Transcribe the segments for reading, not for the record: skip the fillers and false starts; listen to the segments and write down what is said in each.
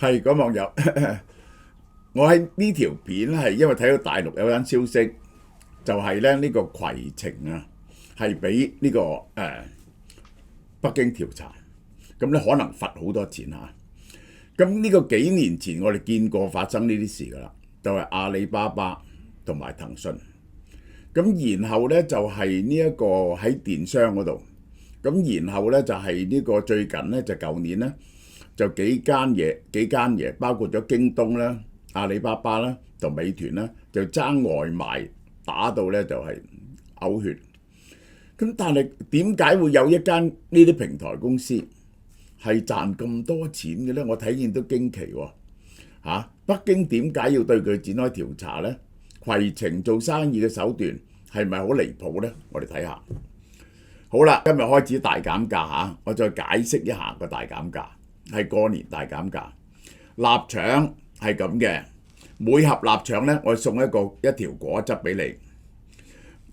係嗰網友，我喺呢條片係因為睇到大陸有單消息，就係咧呢個攜程啊，係俾呢個北京調查，咁咧可能罰好多錢嚇。咁呢個幾年前我哋見過發生呢啲事㗎啦，就係阿里巴巴同埋騰訊。咁然後咧就係呢一個喺電商嗰度，咁然後咧就係呢個最近咧就舊年咧就幾間嘢，包括咗京東啦、阿里巴巴啦同美團啦，就爭外賣打到咧就係嘔血。咁但係點解會有一間呢啲平台公司係賺咁多錢嘅咧？我睇見都驚奇喎嚇！北京點解要對佢展開調查咧？攜程做生意嘅手段係咪好離譜咧？我哋睇下。好啦，今日開始大減價嚇，我再解釋一下個大減價，係過年大減價。臘腸係咁嘅，每盒臘腸咧，我送一條果汁俾你。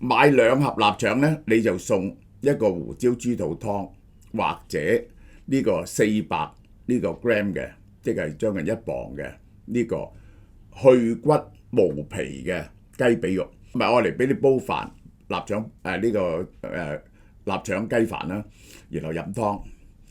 買2盒臘腸咧，你就送一個胡椒豬肚湯，或者呢個400呢個 gram 嘅，即係將近1磅嘅呢個去骨無皮嘅雞髀肉，咪愛嚟俾你煲飯臘腸臘腸雞飯啦，然後飲湯。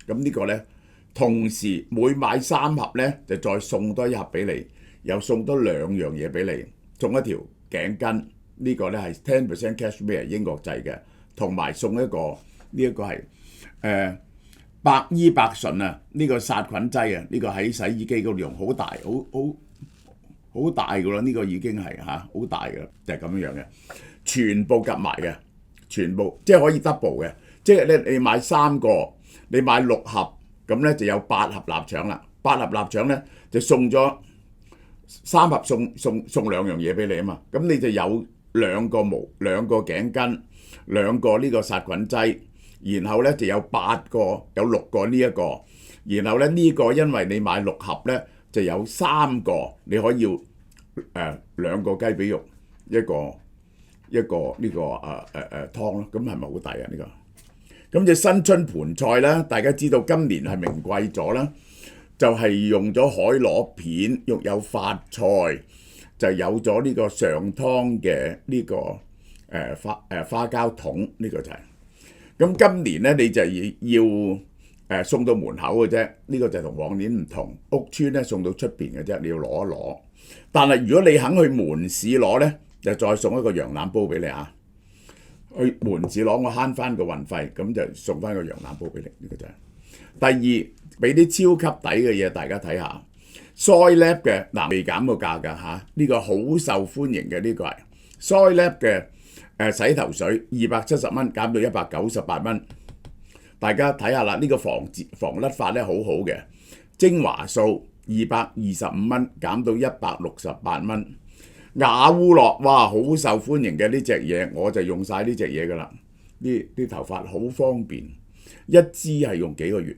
咁呢個咧，同時每買3盒咧，就再送多1盒俾你，又送多2樣嘢俾你，送一條頸巾。呢個咧係10% cashmere 英國製嘅，同埋送一個呢個係百依百順啊！呢個殺菌劑啊，呢個喺洗衣機嗰度用，好大，好大噶啦！呢個已經係好大噶，就係咁樣嘅，全部夾埋嘅，全部即係可以 double 嘅，即係咧你買3個，你買6盒，咁咧就有8盒臘腸啦。8盒臘腸咧就送咗3盒送2樣嘢俾你啊嘛，咁你就有2個頸巾，2個呢個殺菌劑，然後咧就有8個，有6個呢一個，然後咧呢個因為你買6盒咧就有3個，你可以要2個雞髀肉，一個呢個湯咯，咁係咪好抵啊？呢個咁就新春盤菜啦，大家知道今年係名貴咗啦，就係用咗海螺片，又有發菜。就有咗呢個上湯嘅呢個花膠桶，呢個就係。咁今年咧你就要送到門口嘅啫，呢個就同往年唔同。屋村咧送到出邊嘅啫，你要攞一攞。但係如果你肯去門市攞咧，就再送一個羊腩煲俾你啊！去門市攞我慳翻個運費，咁就送翻個羊腩煲俾你，呢個就係。第二，俾啲超級抵嘅嘢大家睇下。Soylab 嘅未減過價㗎嚇，呢個好受歡迎嘅，呢個係 Soylab 嘅洗頭水270蚊減到198蚊，大家睇下啦，呢個防甩髮咧好好嘅，精華素225蚊減到168蚊，雅烏樂哇好受歡迎嘅呢隻嘢，我就用晒呢隻嘢㗎啦，啲頭髮好方便，一支係用幾個月，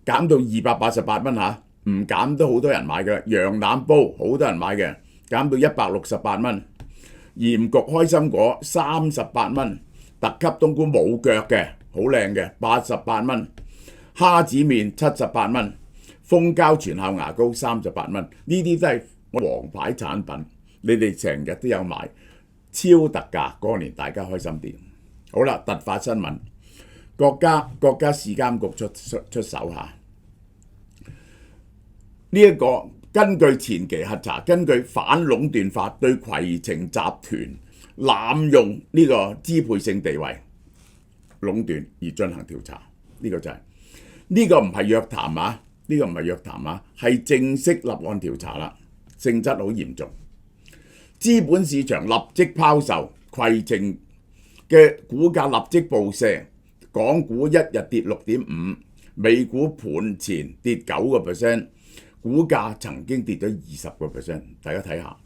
減到288蚊嚇。唔減都好多人買嘅，羊腩煲好多人買嘅，減到168蚊。鹽焗開心果38蚊，特級冬菇冇腳嘅，好靚嘅88蚊。蝦子麵78蚊，蜂膠全效牙膏38蚊。呢啲都係王牌產品，你哋成日都有買，超特價，過年大家開心啲。好啦，突發新聞，國家市監局出手下。呢一個根據前期核查，根據反壟斷法對攜程集團濫用呢個支配性地位壟斷而進行調查，呢個就係呢個唔係約談啊，呢個唔係約談啊，係正式立案調查啦，性質好嚴重。資本市場立即拋售攜程嘅股價，立即暴瀉，港股一日跌6.5%，美股盤前跌9%。股價曾經跌咗20%，大家睇下，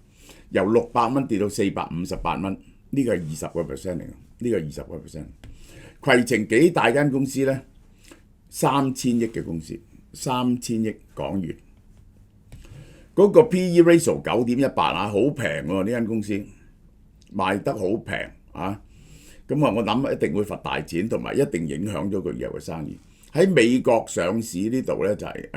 由600蚊跌到458蚊，呢個係20%嚟嘅，呢個20%。攜程幾大間公司呢？3000億嘅公司，3000億港元。嗰個 P/E ratio 9.18啊，好平喎！呢間公司賣得好平啊，咁我諗一定會罰大錢，同埋一定影響咗佢以後嘅生意。喺美國上市呢度呢，就係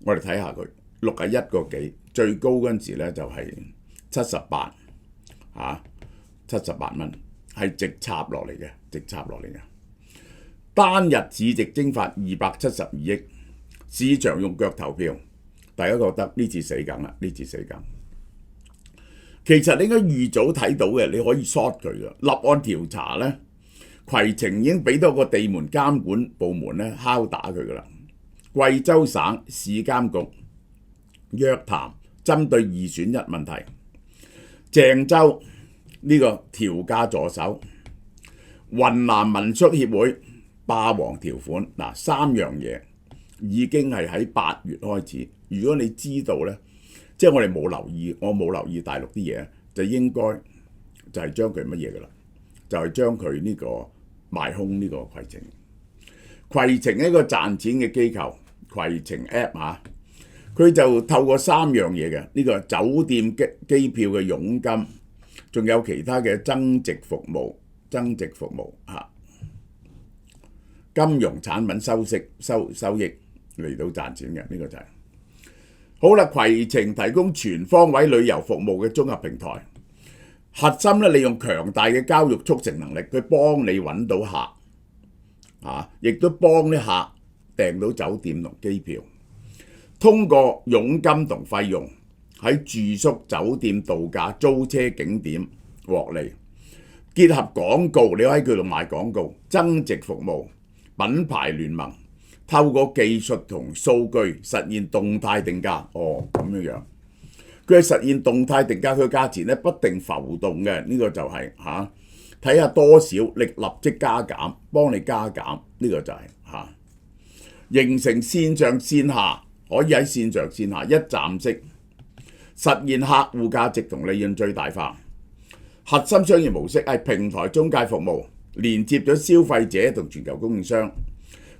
我哋睇下佢61個幾，最高嗰陣時咧就係78嚇78蚊，係直插落嚟嘅，直插落嚟嘅。單日市值蒸發272億，市場用腳投票，大家覺得呢次死梗啦，呢次死梗。其實你應該預早睇到嘅，你可以 short 佢嘅。立案調查咧，攜程已經俾多個地門監管部門咧敲打佢噶啦。貴州省市監局約談針對2選1問題，鄭州呢個調價助手，雲南民宿協會霸王條款，嗱3樣嘢已經係喺8月開始。如果你知道呢，即係我哋冇留意，我冇留意大陸啲嘢，就應該就係將佢乜嘢噶啦，就係將佢呢個賣空呢個攜程。攜程係一個賺錢嘅機構，攜程 App 嚇，佢就透過3樣嘢嘅，呢個酒店機票嘅佣金，仲有其他嘅增值服務嚇，金融產品收益嚟到賺錢嘅，呢個就係。好啦，攜程提供全方位旅遊服務嘅綜合平台，核心咧利用強大嘅交易促成能力，佢幫你揾到客，亦都幫啲客訂到酒店同機票，通過佣金同費用喺住宿、酒店、度假、租車景點獲利，結合廣告，你可以喺佢度賣廣告，增值服務、品牌聯盟。透過技術同數據實現動態定價，咁樣佢係實現動態定價，佢嘅價錢咧不定浮動嘅，呢個就係睇下多少力立即加減，幫你加減，呢個就係形成線上線下，可以喺線上線下一站式實現客戶價值同利潤最大化。核心商業模式係平台中介服務，連接咗消費者同全球供應商。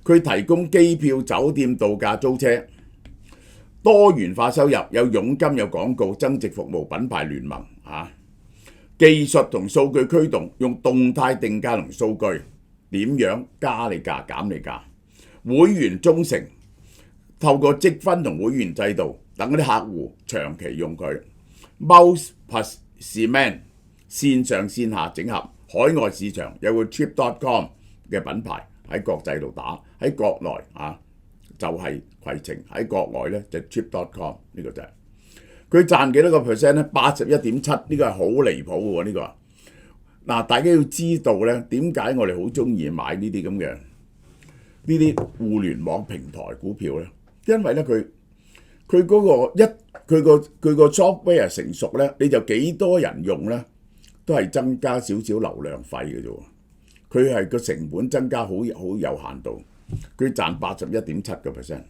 佢提供機票、酒店、度假、租車，多元化收入，有佣金、有廣告、增值服務、品牌聯盟技術同數據驅動，用動態定價同數據點樣加你價、減你價。會員忠誠，透過積分同會員制度，等嗰啲客戶長期用佢。Most plus Cement 線上線下整合，海外市場有個 Trip.com 嘅品牌。喺國際度打，喺國內就係攜程，喺國外咧就 Trip.com 呢個就係佢賺幾多個 percent 咧？81.7，呢個係好離譜嘅喎，呢個嗱，大家要知道咧，點解我哋好中意買呢啲咁嘅呢啲互聯網平台股票咧？因為咧佢嗰個 software 成熟咧，你就幾多人用咧，都係增加少少流量費嘅啫。佢係個成本增加好有限度，佢賺81.7%。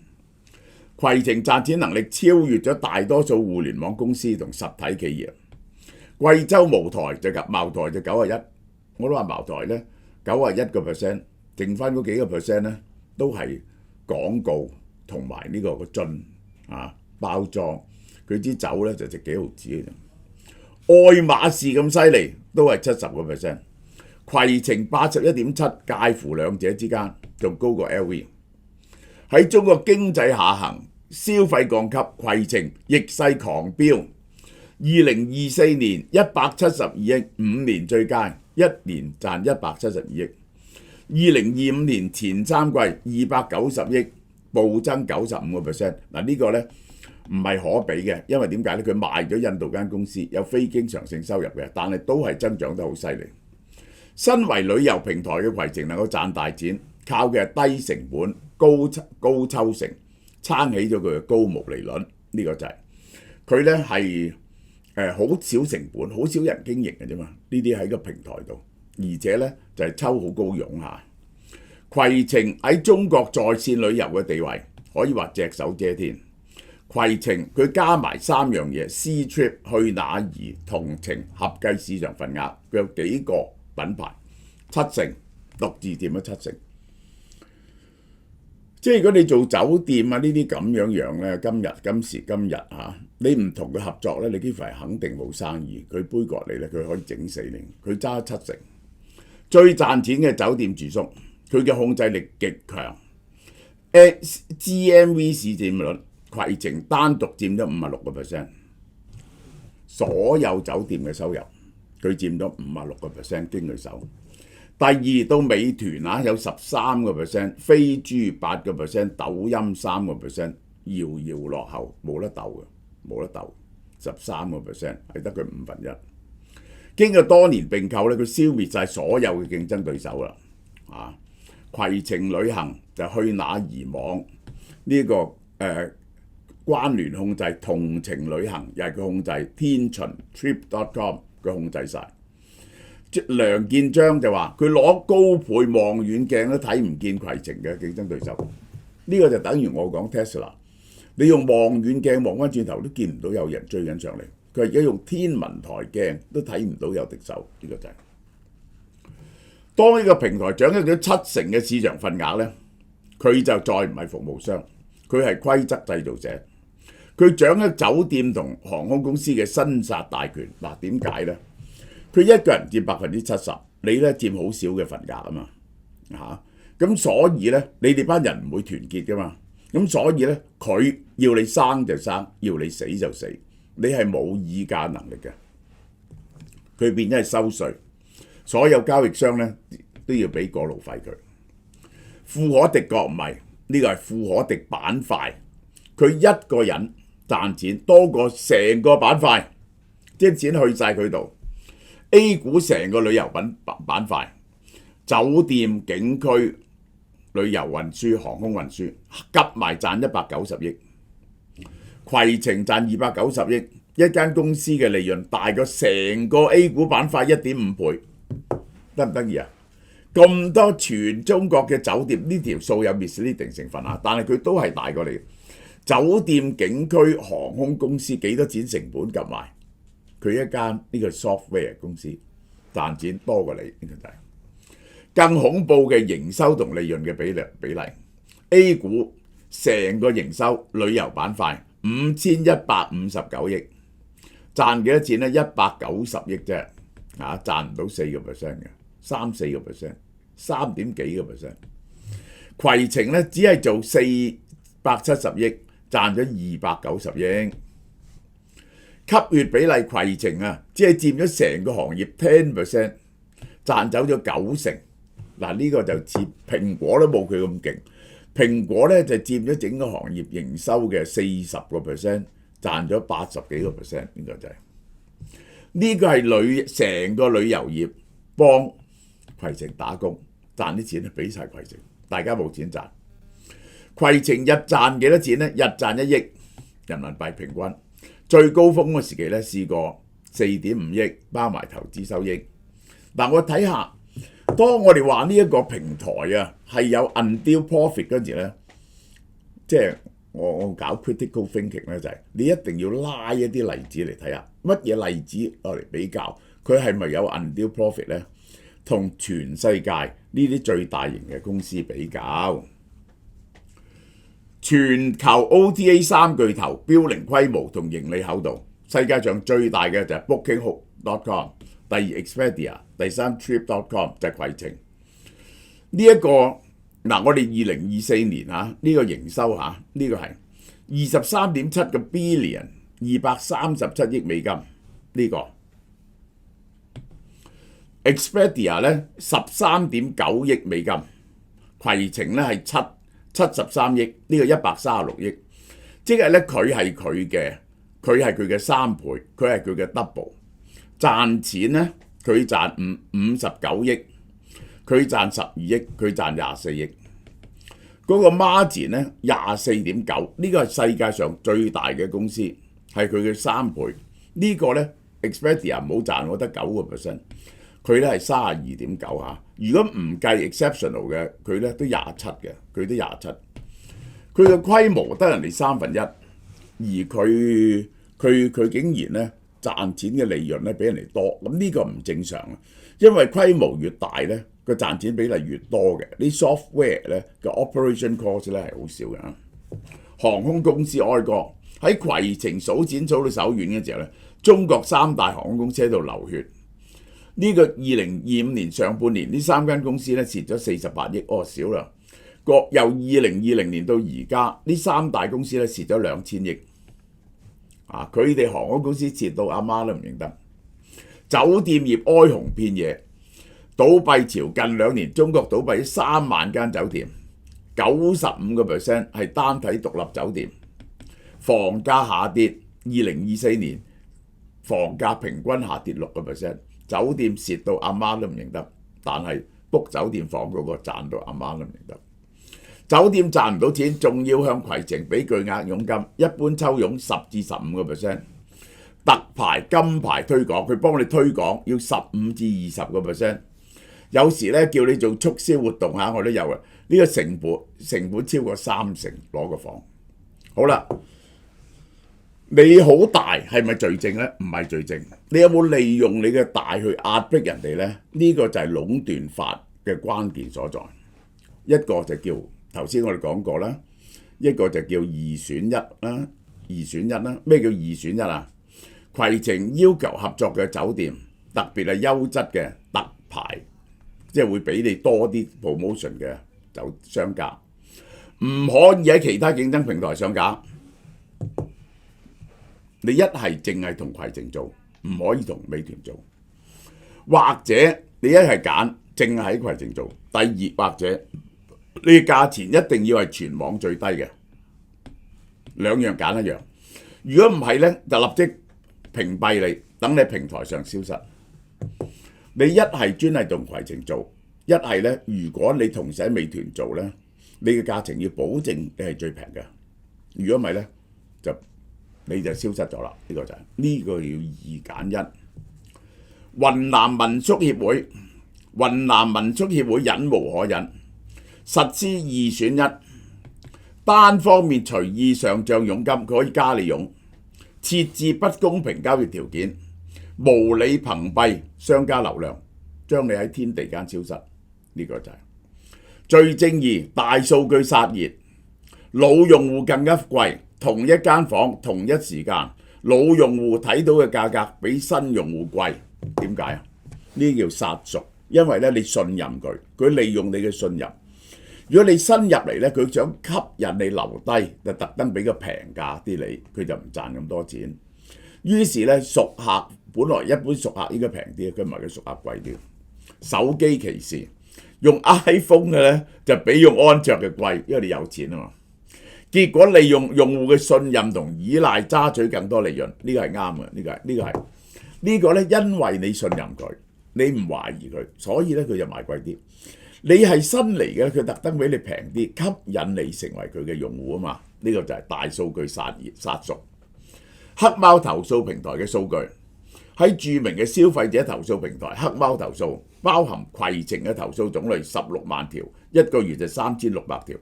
攜程賺錢能力超越咗大多數互聯網公司同實體企業。貴州茅台就91%，我都話茅台咧91%，剩翻嗰幾個 percent 咧都係廣告同埋呢個樽包裝。佢支酒咧就值幾毫子嘅啫。愛馬仕咁犀利都係70%。攜程81.7，介乎兩者之間，仲高過 LV。喺中國經濟下行、消費降級，攜程逆勢狂飆。2024年172億，5年最佳，一年賺172億。2025年前3季290億，暴增95%。嗱，呢個咧唔係可比嘅，因為點解咧？佢賣咗印度間公司，有非經常性收入嘅，但係都係增長得好犀利。身為旅遊平台嘅攜程能夠賺大錢，靠嘅係低成本、高抽成，撐起咗佢嘅高毛利率。呢個就係佢咧係好少成本、好少人經營嘅啫嘛。呢啲喺個平台度，而且咧就係抽好高佣嚇。攜程喺中國在線旅遊嘅地位可以話隻手遮天。攜程佢加埋3樣嘢 ，Ctrip 去哪兒、同程合計市場份額，佢有幾個品牌7成，6字點咗7成。即係如果你做酒店呢啲咁樣咧，今時今日你唔同佢合作咧，你幾乎係肯定冇生意。佢杯葛你咧，佢可以整死你。佢揸7成，最賺錢嘅酒店住宿，佢嘅控制力極強。GMV 市佔率攜程單獨佔咗56%，所有酒店嘅收入佢佔咗56%經佢手。第二到美團有13%，飛豬8%，抖音3%，遙遙落後，冇得鬥13%係得佢1/5。經過多年並購咧，佢消滅晒所有嘅競爭對手啦。攜程旅行就去哪兒網呢個關聯控制，同程旅行又係佢控制，天巡 Trip.com 佢控制晒。梁建章就話佢攞高倍望遠鏡都睇唔見攜程嘅競爭對手，呢個就等於我講 Tesla， 你用望遠鏡望翻轉頭都見唔到有人追緊上嚟，佢而家用天文台鏡都睇唔到有敵手，呢個就係當呢個平台掌握咗70%嘅市場份額呢，佢就再唔係服務商，佢係規則製造者，佢掌握酒店同航空公司嘅生殺大權。嗱，點解呢？佢一個人佔70%，你咧佔好少嘅份額啊嘛，咁所以咧你哋班人唔會團結噶嘛，咁所以咧佢要你生就生，要你死就死，你係冇議價能力嘅，佢變咗係收稅，所有交易商咧都要俾過路費佢。富可敵國唔係，呢個係富可敵板塊，佢一個人賺錢多過成個板塊，啲錢去晒佢度。A 股成個旅遊板塊，酒店、景區、旅遊運輸、航空運輸，夾埋賺190億，攜程賺290億，一間公司嘅利潤大過成個 A 股板塊1.5倍，得唔得意啊？咁多全中國嘅酒店，呢條數有 misleading 成分啊，但係佢都係大過你。酒店、景區、航空公司幾多錢成本夾埋？佢一間呢個 software 公司賺錢多過你，呢個就係更恐怖嘅營收同利潤嘅比例。A 股成個營收旅遊板塊5159億，賺幾多錢呢？190億啫，賺唔到4%嘅，3-4%，3點幾個 percent。攜程咧只係做470億，賺咗290億。吸血比例攜程只係佔咗成個行業 10%， 賺走咗90%。嗱，呢個就似蘋果都冇佢咁勁，蘋果咧就佔咗整個行業營收嘅40%，賺咗80幾個 percent。呢個就係呢個係成個旅遊業幫攜程打工，賺啲錢俾晒攜程，大家冇錢賺。攜程日賺幾多錢呢？日賺1億人民幣平均。最高峰嘅時期咧，試過4.5億，包埋投資收益。嗱，我睇下，當我哋話呢一個平台係有 undue profit 嗰陣咧，即係我搞 critical thinking 咧，就係你一定要拉一啲例子嚟睇下，乜嘢例子攞嚟比較，佢係咪有 undue profit 咧？同全世界呢啲最大型嘅公司比較。全球 OTA 3巨頭標零規模同盈利厚度，世界上最大嘅就係 Booking.com， 第二 Expedia， 第三 Trip.com 就係攜程。呢一個嗱，我哋2024年呢個營收呢個係23.7個 billion， 237億美金呢個。Expedia 咧13.9億美金，攜程咧係73億，呢個136億，即係咧佢係佢嘅3倍，佢係佢嘅 double。賺錢咧，佢賺59億，佢賺12億，佢賺24億。嗰個 margin 咧24.9，呢個係世界上最大嘅公司，係佢嘅3倍。呢個咧 Expedia 唔好賺，我得9%，佢咧係32.9嚇。如果唔計 exceptional 嘅，佢咧都27嘅，佢都27。佢嘅規模得人哋1/3，而佢竟然咧賺錢嘅利潤咧比人哋多，咁呢個唔正常啊！因為規模越大咧，個賺錢比例越多嘅。啲 software 咧嘅 operation cost 咧係好少嘅。航空公司哀歌喺攜程數錢數到手軟嘅時候咧，中國3大航空公司喺度流血。呢個2025年上半年呢3間公司咧蝕咗48億，少啦。由2020年到而家，呢三大公司咧蝕咗2000億。佢哋航空公司蝕到阿媽都唔認得。酒店業哀鴻遍野，倒閉潮近2年，中國倒閉3萬間酒店，95% 係單體獨立酒店。房價下跌，2024年房價平均下跌6%，酒店蝕到阿媽都唔認得，但係 book 酒店房嗰個賺到阿媽都唔認得。酒店賺唔到錢，仲要向攜程俾巨額佣金，一般抽佣10至15%。特牌金牌推廣，佢幫你推廣要15至20%。有時咧叫你做促銷活動我都有啊。呢個成本超過30%攞個房。好啦，你好大係咪罪證呢？唔係罪證。你有冇利用你嘅大去壓迫人哋呢？呢個就係壟斷法嘅關鍵所在。一個就叫頭先我哋講過啦，一個就叫二選一啦。二選一啦，咩叫二選一啊？攜程要求合作嘅酒店，特別係優質嘅特牌，即係會俾你多啲 promotion 嘅商家，唔可以喺其他競爭平台上架。你一係淨係同攜程做，唔可以同美團做，或者你一係揀淨係喺攜程做。第二，或者你價錢一定要係全網最低嘅，兩樣揀一樣。如果唔係呢，就立即屏蔽你，等你平台上消失。你一係專係同攜程做，一係呢，如果你同時喺美團做呢，你嘅價錢要保證你係最平嘅。如果唔係呢，你就消失咗啦。呢個就係呢個要二揀一。雲南民宿協會忍無可忍，實施二選一，單方面隨意上漲佣金，佢可以加你佣，設置不公平交易條件，無理屏蔽商家流量，將你喺天地間消失。呢個就係最正義。大數據殺熱，老用戶更加貴。同一間房同一時間，老用戶睇到嘅價格比新用戶貴，點解啊？呢叫殺熟，因為咧你信任佢，佢利用你嘅信任。如果你新入嚟咧，佢想吸引你留低，就特登俾個平價啲你，佢就唔賺咁多錢。於是咧熟客本來一般熟客應該平啲，佢唔係佢熟客貴啲。手機歧視，用 iPhone 嘅咧就比用安卓嘅貴，因為你有錢啊嘛。結果利用用戶嘅信任同依賴揸取更多利潤，呢個係啱嘅，呢個咧，因為你信任佢，你唔懷疑佢，所以咧佢就賣貴啲。你係新嚟嘅，佢特登俾你平啲，吸引你成為佢嘅用戶啊嘛。呢個就係大數據殺熟。黑貓投訴平台嘅數據，喺著名嘅消費者投訴平台黑貓投訴，包含攜程嘅投訴種類16萬條，一個月就3600條。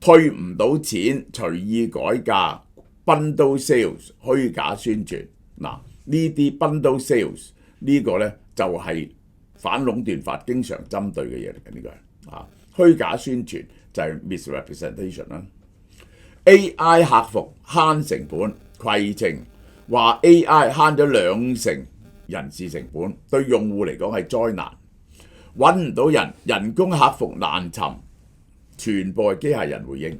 退唔到錢，隨意改價 ，bundle sales 虛假宣傳。嗱，呢啲 bundle sales 呢個呢，就係反壟斷法經常針對嘅嘢嚟嘅。呢個虛假宣傳就係 misrepresentation 啦。AI 客服慳成本，攜程話 AI 慳咗2成人事成本，對用戶嚟講係災難。揾唔到人，人工客服難尋。全部係機械人回應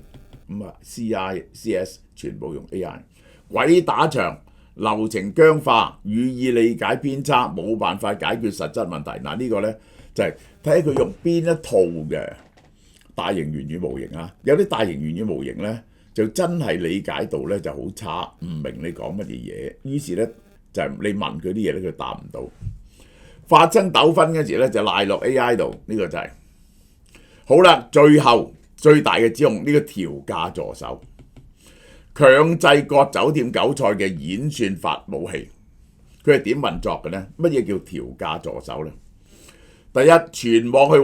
，CI、CS 全部用 AI， 鬼打牆，流程僵化，語義理解偏差，冇辦法解決實質問題。嗱，呢個呢，就係睇下佢用邊一套嘅大型語言模型啊。有啲大型語言模型呢，就真係理解到呢就好差，唔明你講乜嘢嘢，於是呢，就係你問佢啲嘢咧，佢答唔到。發生糾紛嗰時呢，就賴落 AI 度，呢個就係。好啦，最後最大嘅指控，呢個調價助手，強制割酒店韭菜嘅演算法武器，佢係點運作嘅呢？乜嘢叫調價助手呢？第一，全網去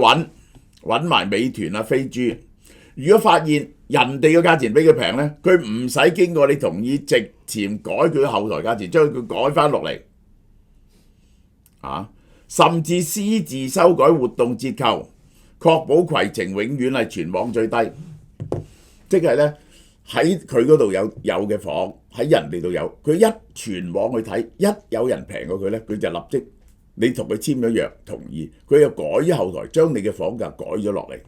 揾埋美團啊、飛豬，如果發現人哋嘅價錢比佢平呢，佢唔使經過你同意，直前改佢後台價錢，將佢改翻落嚟，甚至私自修改活動折扣。確保攜程永遠係全網最低，即係咧喺佢嗰度有嘅房，喺人哋度有，佢一全網去睇，一有人平過佢咧，佢就立即你同佢簽咗約同意，佢又改咗後台，將你嘅房價改咗落嚟，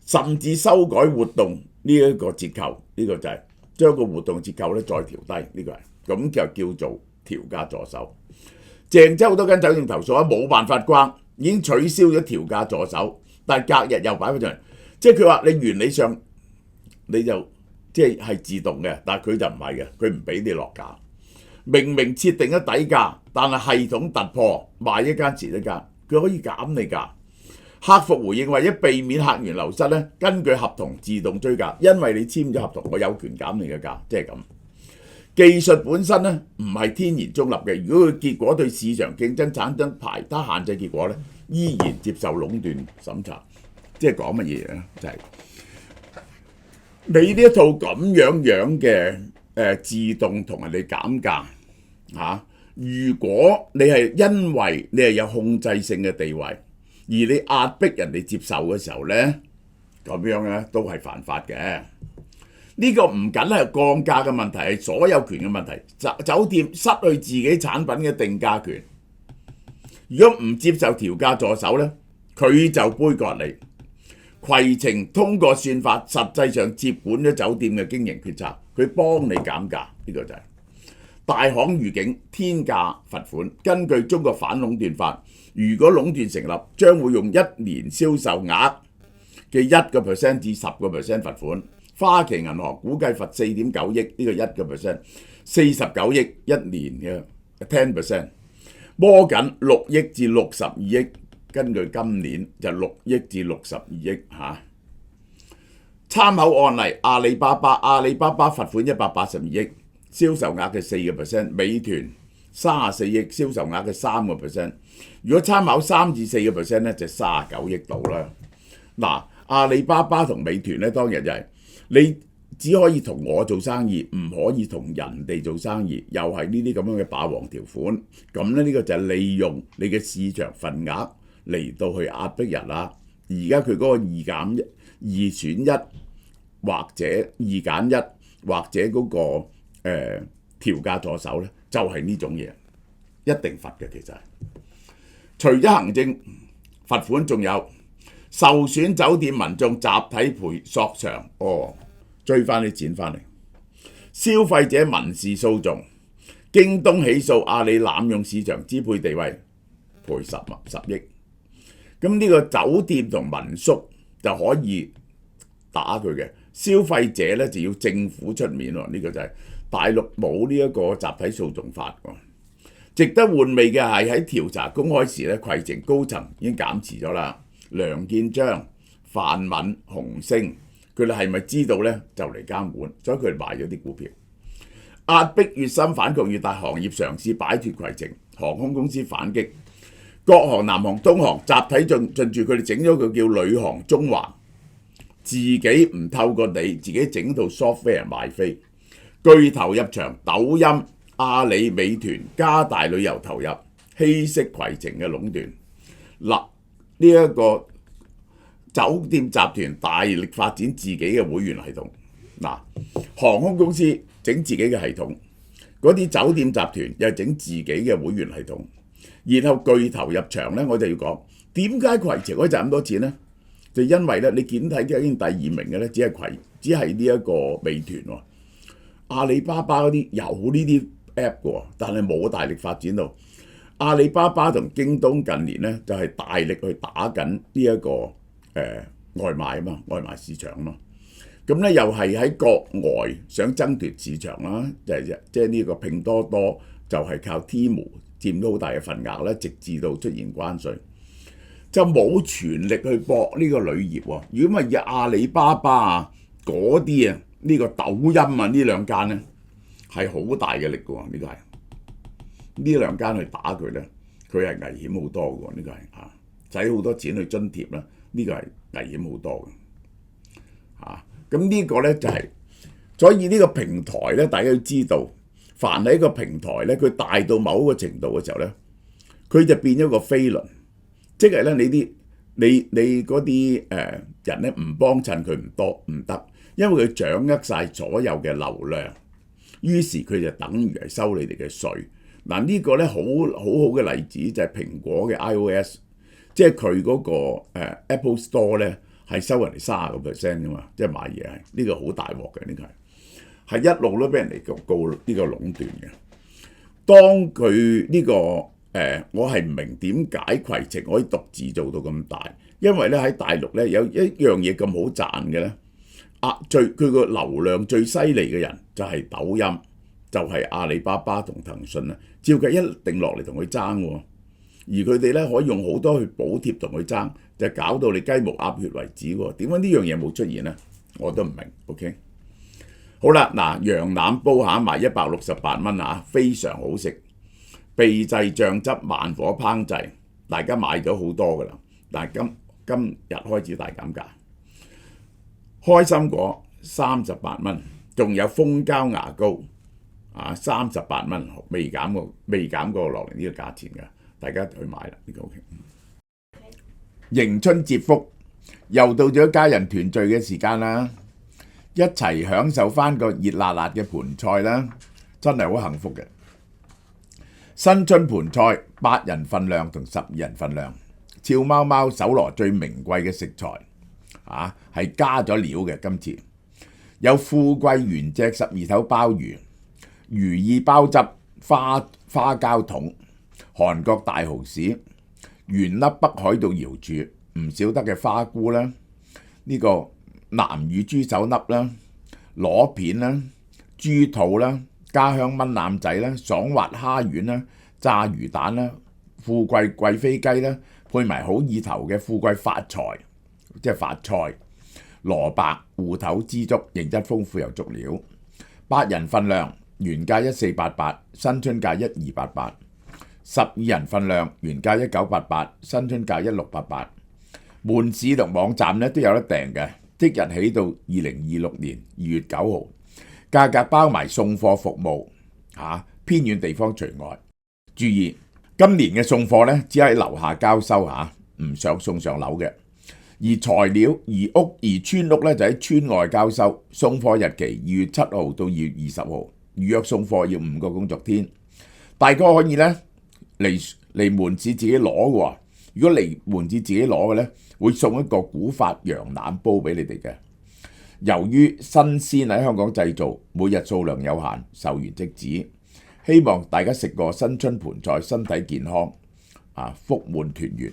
甚至修改活動呢一個折扣，呢個就係將個活動折扣咧再調低，呢個係咁就叫做調價助手。鄭州好多間酒店投訴啊，冇辦法關，已經取消咗調價助手，但係隔日又擺翻上嚟，即係佢話你原理上你就即係自動嘅，但係佢就唔係嘅，佢唔俾你落價。明明設定咗底價，但係系統突破，賣一間蝕一間，佢可以減你價。客服回應為咗避免客源流失咧，根據合同自動追價，因為你簽咗合同，我有權減你嘅價，即係咁。技術本身咧唔係天然中立嘅，如果佢結果對市場競爭產生排他限制結果咧，依然接受壟斷審查。即係講乜嘢咧？就係、你呢一套咁樣嘅自動同人哋減價嚇。如果你係因為你係有控制性嘅地位，而你壓迫人哋接受嘅時候咧，咁樣咧都係犯法嘅。呢個唔僅係降價嘅問題，係所有權嘅問題。酒店失去自己產品嘅定價權，如果唔接受調價助手咧，佢就杯葛你。攜程通過算法，實際上接管咗酒店嘅經營決策，佢幫你減價，呢個就係大行預警天價罰款。根據中國反壟斷法，如果壟斷成立，將會用1年銷售額嘅1% 至10% 罰款。花旗銀行估計罰4.9億，呢個1%， 49億1年嘅 10%。摩根6億至62億，根據今年就6億至62億嚇。參考案例，阿里巴巴罰款182億，銷售額嘅4%；美團34億，銷售額嘅3%。如果參考3至4%咧，就39億度啦。嗱，阿里巴巴同美團咧，當然就係、你只可以同我做生意，唔可以同人哋做生意，又係呢啲咁樣嘅霸王條款。咁咧呢個就係利用你嘅市場份額嚟到去壓迫人啦。而家佢嗰個二選一或者2揀1或者嗰個調價助手咧，就係呢種嘢，一定罰嘅。其實除咗行政罰款，仲有受損酒店民眾集體賠索償，追翻啲錢翻嚟。消費者民事訴訟，京東起訴阿里濫用市場支配地位，賠10億。咁呢個酒店同民宿就可以打佢嘅，消費者咧就要政府出面喎。呢個就係大陸冇呢一個集體訴訟法喎。值得玩味嘅係喺調查公開時咧，攜程高層已經減持咗啦。梁建章、范敏、洪星，佢哋係咪知道咧就嚟監管，所以佢哋賣咗啲股票。壓迫越深反抗越大，行業嘗試擺脱攜程，航空公司反擊，國航、南航、東航集體進駐，佢哋整咗個叫旅航中環，自己唔透過你，自己整套 software 賣飛，巨頭入場，抖音、阿里、美團加大旅遊投入，稀釋攜程嘅壟斷。嗱，呢一個酒店集團大力發展自己嘅會員系統。嗱，航空公司整自己嘅系統，嗰啲酒店集團又整自己嘅會員系統，然後巨頭入場咧，我就要講點解攜程可以賺咁多錢咧？就因為咧，你見睇已經第2名嘅咧，只係呢一個美團喎。阿里巴巴嗰啲有呢啲 app 嘅，但係冇大力發展到。阿里巴巴同京東近年咧就係大力去打緊呢一個外賣啊嘛，外賣市場啊嘛。咁咧又係喺國外想爭奪市場啦，即係呢個拼多多就係靠 Temu 佔到好大嘅份額啦，直至到出現關稅，就冇全力去搏呢個旅業喎。如果唔係阿里巴巴啊嗰啲啊，呢個抖音啊呢兩間咧係好大嘅力嘅喎，呢個係呢兩間去打佢咧，佢係危險好多嘅喎，呢個係使好多錢去津貼啦，呢個係危險好多嘅。咁呢個咧就係，所以呢個平台咧，大家要知道，凡係一個平台咧，佢大到某一個程度嘅時候咧，佢就變咗個飛輪，即係咧你嗰啲人咧唔幫襯佢唔得，因為佢掌握晒所有嘅流量，於是佢就等於係收你哋嘅稅。嗱，呢個咧好好嘅例子就係蘋果嘅 iOS， 即係佢嗰個Apple Store 咧。係收人哋30%噶嘛，即係買嘢係呢個好大鑊嘅，呢個係一路都俾人哋告呢個壟斷嘅。當佢呢個我係唔明點解攜程可以獨自做到咁大，因為咧喺大陸咧有一樣嘢咁好賺嘅咧，佢個流量最犀利嘅人就係抖音，就係阿里巴巴同騰訊啊，照計一定落嚟同佢爭喎，而佢哋咧可以用好多去補貼同佢爭，就搞到你雞毛鴨血為止喎。點解呢樣嘢冇出現咧？我都唔明。OK， 好啦，嗱，羊腩煲下賣168蚊啊，非常好食。秘製醬汁慢火烹製，大家買咗好多噶啦，但係今日開始大減價。開心果38蚊，仲有蜂膠牙膏38蚊，未減過落嚟呢個價錢㗎，大家去買啦，呢個 OK。迎春接福，又到咗家人團聚嘅時間啦，一齊享受翻個熱辣辣嘅盤菜啦，真係好幸福嘅。新春盤菜8人份量同12人份量，俏貓貓搜羅最名貴嘅食材，係加咗料嘅。今次有富貴原隻12頭鮑魚、如意鮑汁花膠筒、韓國大蠔豉、原粒北海道瑤柱，唔少得嘅花菇啦，呢個南乳豬手粒啦、螺片啦、豬肚啦、家鄉炆腩仔啦、爽滑蝦丸啦、炸魚蛋啦、富貴貴妃雞啦，配埋好意頭嘅富貴發財，即係發菜、蘿蔔、芋頭枝竹，形質豐富又足料。8人份量原價1488，新春價1288。12人份量原價1988，新春價1688。門市同網站咧都有得訂嘅，即日起到2026年2月9號，價格包埋送貨服務，偏遠地方除外。注意，今年嘅送貨咧只喺樓下交收唔想送上樓嘅。而材料、而村屋咧就喺村外交收，送貨日期2月7號到2月20號，預約送貨要5個工作天。大家可以咧嚟門市自己攞嘅喎，如果嚟門市自己攞嘅咧，會送一個古法羊腩煲俾你哋嘅。由於新鮮喺香港製造，每日數量有限，售完即止。希望大家食過新春盤菜，身體健康，福滿團圓。